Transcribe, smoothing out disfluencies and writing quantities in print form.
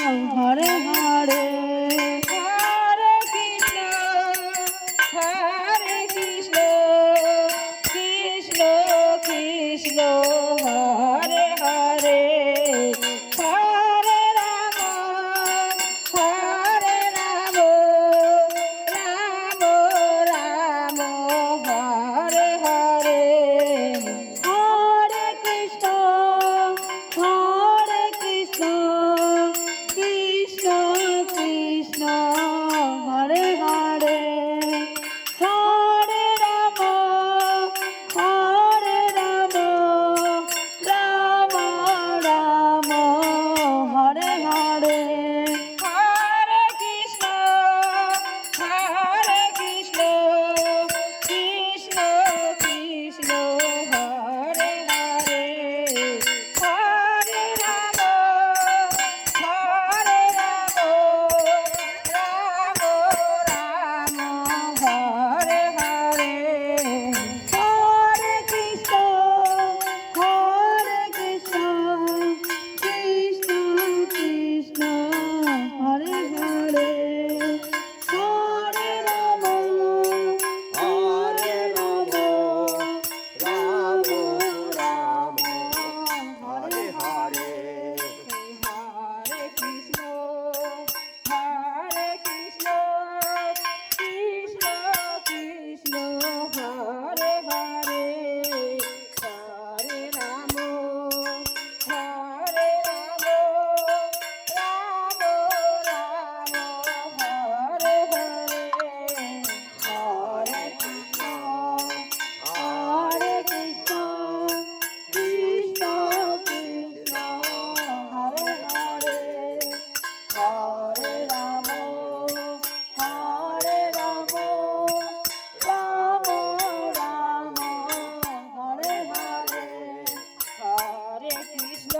Hare Hare Hare Krishna Hare Krishna Krishna Krishna Hare Hare Hare Ram Hare Ram Ram Ram Hare Hare Hare Krishna Hare Krishna Krishna Krishna Hare Hare Hare Ram Ram Ram Hare Hare Hare Krishna Krishna Krishna Hare Hare Hare Ram Ram Hare Hare Hare Krishna Krishna Krishna Hare Hare Hare Ram Ram Ram Hare Hare Hare Krishna Krishna Krishna Hare Hare Hare Ram Ram Ram Hare Hare Hare Krishna Krishna Krishna Hare Hare Hare Ram Ram Hare Hare Hare Krishna